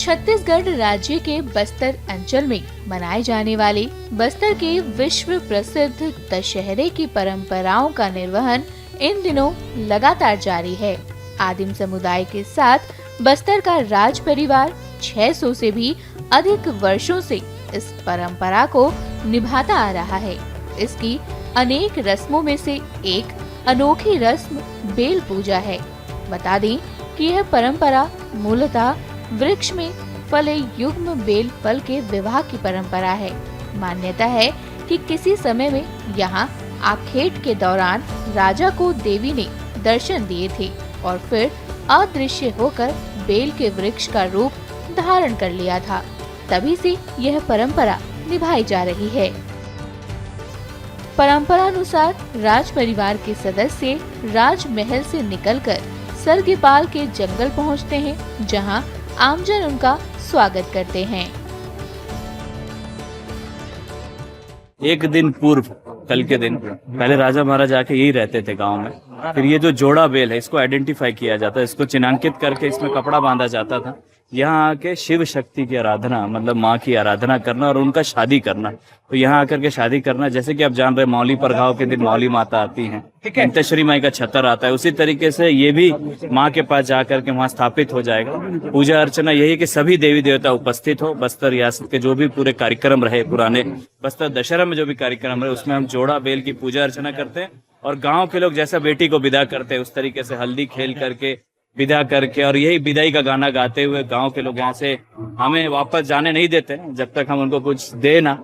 छत्तीसगढ़ राज्य के बस्तर अंचल में मनाए जाने वाले बस्तर के विश्व प्रसिद्ध दशहरे की परंपराओं का निर्वहन इन दिनों लगातार जारी है। आदिम समुदाय के साथ बस्तर का राज परिवार 600 से भी अधिक वर्षों से इस परंपरा को निभाता आ रहा है। इसकी अनेक रस्मों में से एक अनोखी रस्म बेल पूजा है। बता दें कि यह परंपरा मूलतः वृक्ष में फले युग्म बेल फल के विवाह की परंपरा है। मान्यता है कि किसी समय में यहाँ आखेट के दौरान राजा को देवी ने दर्शन दिए थे और फिर अदृश्य होकर बेल के वृक्ष का रूप धारण कर लिया था। तभी से यह परंपरा निभाई जा रही है। परंपरानुसार राज परिवार के सदस्य राजमहल से निकलकर सरगीपाल के जंगल पहुंचते हैं, जहां आमजन उनका स्वागत करते हैं। एक दिन पूर्व, कल के दिन पहले राजा महाराजा आके यही रहते थे गांव में। फिर ये जो जोड़ा बेल है, इसको आइडेंटिफाई किया जाता है, इसको चिन्हांकित करके इसमें कपड़ा बांधा जाता था। यहाँ आके शिव शक्ति की आराधना, मतलब माँ की आराधना करना और उनका शादी करना। तो यहाँ आकर के शादी करना, जैसे कि आप जान रहे मौली परघाव के दिन मौली माता आती हैं, अंतश्री माई का छतर आता है, उसी तरीके से ये भी माँ के पास जाकर के वहाँ स्थापित हो जाएगा। पूजा अर्चना यही कि सभी देवी देवता उपस्थित हो। बस्तर रियासत के जो भी पूरे कार्यक्रम रहे, पुराने बस्तर दशहरा में जो भी कार्यक्रम रहे, उसमें हम जोड़ा बेल की पूजा अर्चना करते हैं। और गाँव के लोग जैसा बेटी को विदा करते हैं, उस तरीके से हल्दी खेल करके विदा करके और यही विदाई का गाना गाते हुए गांव के लोग यहाँ से हमें वापस जाने नहीं देते जब तक हम उनको कुछ दे ना।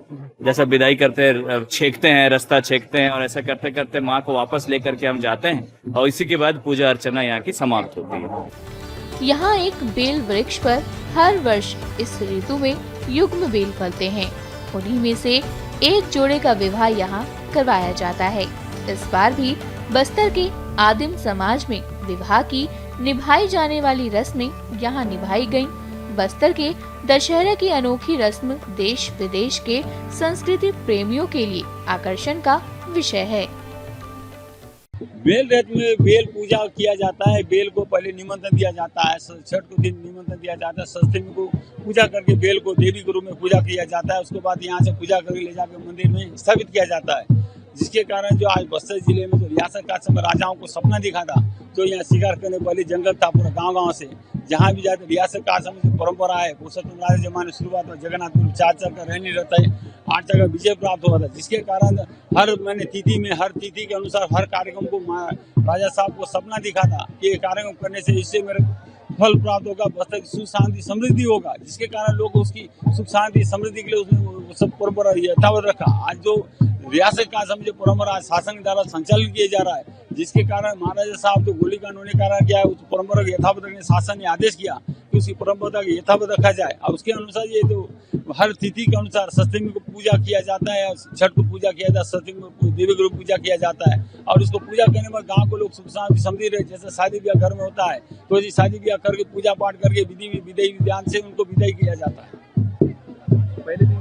जैसा विदाई करते हैं, छेकते हैं, रास्ता छेकते हैं और ऐसा करते करते माँ को वापस लेकर के हम जाते हैं और इसी के बाद पूजा अर्चना यहाँ की समाप्त होती है। यहाँ एक बेल वृक्ष पर हर वर्ष इस ऋतु में युग्म बेल फलते हैं। उन्हीं में से एक जोड़े का विवाह यहाँ करवाया जाता है। इस बार भी बस्तर के आदिम समाज में विवाह की निभाई जाने वाली रस्में यहाँ निभाई गयी। बस्तर के दशहरा की अनोखी रस्म देश विदेश के संस्कृति प्रेमियों के लिए आकर्षण का विषय है। बेल रथ में बेल पूजा किया जाता है। बेल को पहले निमंत्रण दिया जाता है, छठ को दिन निमंत्रण दिया जाता है, सप्तमी को पूजा करके बेल को देवी के रूप में पूजा किया जाता है। उसके बाद यहाँ से पूजा करके ले जाकर मंदिर में स्थापित किया जाता है, जिसके कारण जो आज बस्तर जिले में जो रियासत का समय राजाओं को सपना दिखा था, जो यहाँ शिकार करने वाली जंगल था पूरा गांव से, जहाँ भी जाते रियासत का समय परंपरा है। पुरुषोत्तम राजा जमाने शुरुआत हुआ, जगन्नाथपुर 4 का रहने रहता है, 8 का विजय प्राप्त हुआ था, जिसके कारण हर महीने तिथि में हर तिथि के अनुसार हर कार्यक्रम को राजा साहब को सपना दिखा था कि ये कार्यक्रम करने से इससे मेरे फल प्राप्त होगा, बस्तर की सुख शांति समृद्धि होगा, जिसके कारण लोग उसकी सुख शांति समृद्धि के लिए उसने सब परंपरा यथावत रखा। आज जो रियासत का समझे परंपरा शासन के द्वारा संचालित किया जा रहा है, जिसके कारण महाराजा साहब तो गोलीकांड होने के कारण क्या है, उस परंपरा को यथावत रखने शासन ने आदेश किया कि उसकी परंपरा को यथावत रखा जाए। और उसके अनुसार ये तो हर तिथि के अनुसार सप्तमी को पूजा किया जाता है, छठ को पूजा किया जाता है, सप्तमी को देवी को पूजा किया जाता है। और उसको पूजा करने में गाँव को लोग सुख शांति समृद्धि रहे। जैसे शादी ब्याह घर में होता है, तो जी शादी ब्याह करके पूजा पाठ करके विधि विधान से उनको विदाई किया जाता है। पहले दिन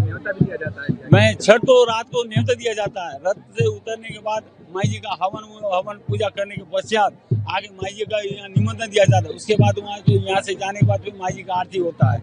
न्योता भी दिया जाता है। मैं छठ तो रात को न्योता दिया जाता है। रथ से उतरने के बाद माई जी का हवन पूजा करने के पश्चात आगे माई जी का निमंत्रण दिया जाता है। उसके बाद वहाँ यहाँ से जाने के बाद फिर माई जी का आरती होता है।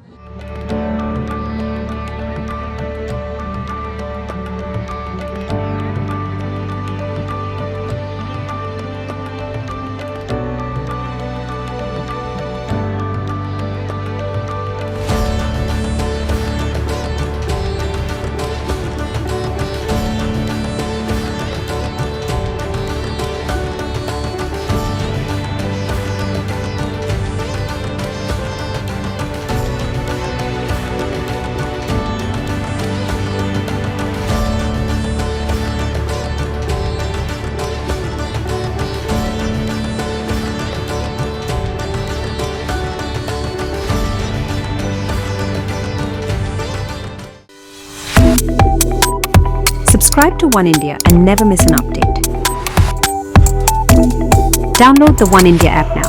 Subscribe to One India and never miss an update. Download the One India app now.